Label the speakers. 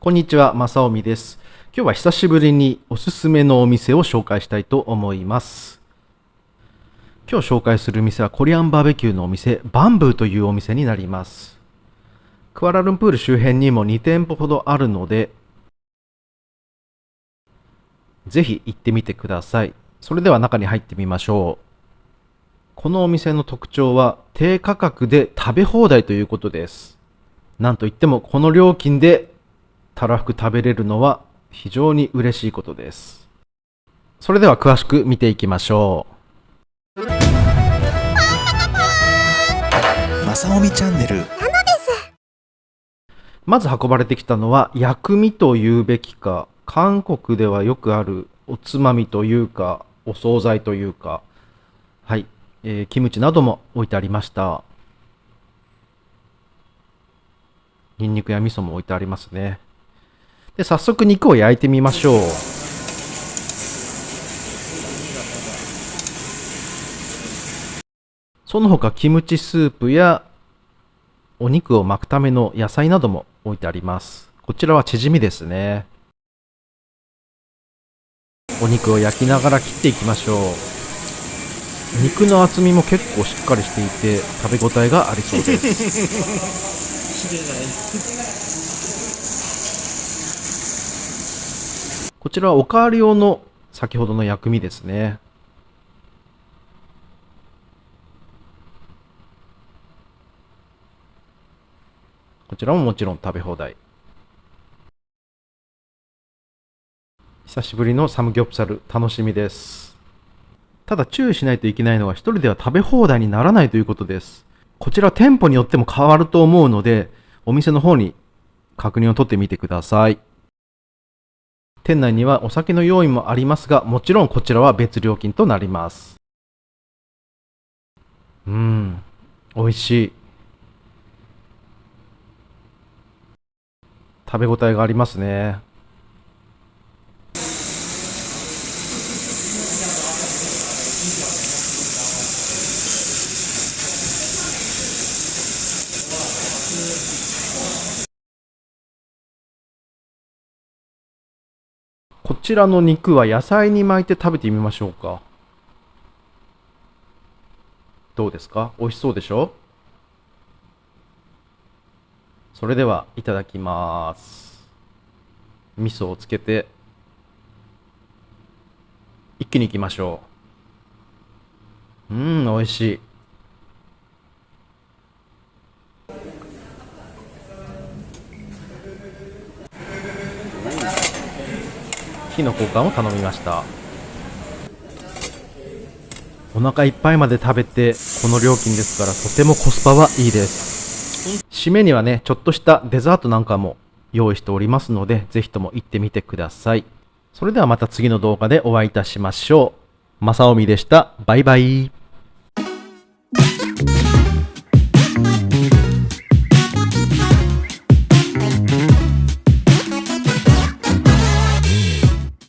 Speaker 1: こんにちは、まさおみです。今日は久しぶりにおすすめのお店を紹介したいと思います。今日紹介する店はコリアンバーベキューのお店、バンブーというお店になります。クアラルンプール周辺にも2店舗ほどあるので、ぜひ行ってみてください。それでは中に入ってみましょう。このお店の特徴は低価格で食べ放題ということです。なんといってもこの料金でたらふく食べれるのは非常に嬉しいことです。それでは詳しく見ていきましょう。
Speaker 2: まさおみチャンネル。
Speaker 1: まず運ばれてきたのは薬味というべきか、韓国ではよくあるおつまみというかお惣菜というか、はい、キムチなども置いてありました。ニンニクや味噌も置いてありますね。で、早速肉を焼いてみましょう。その他キムチスープやお肉を巻くための野菜なども置いてあります。こちらはチヂミですね。お肉を焼きながら切っていきましょう。肉の厚みも結構しっかりしていて食べ応えがありそうです。こちらはおかわり用の先ほどの薬味ですね。こちらももちろん食べ放題。久しぶりのサムギョプサル、楽しみです。ただ注意しないといけないのは、一人では食べ放題にならないということです。こちらは店舗によっても変わると思うので、お店の方に確認を取ってみてください。店内にはお酒の用意もありますが、もちろんこちらは別料金となります。美味しい。食べ応えがありますね。こちらの肉は野菜に巻いて食べてみましょうか。どうですか？美味しそうでしょ？それではいただきます。味噌をつけて一気にいきましょう。美味しい。火の交換を頼みました。お腹いっぱいまで食べてこの料金ですから、とてもコスパはいいです。締めにはね、ちょっとしたデザートなんかも用意しておりますので、ぜひとも行ってみてください。それではまた次の動画でお会いいたしましょう。まさおみでした。バイバイ。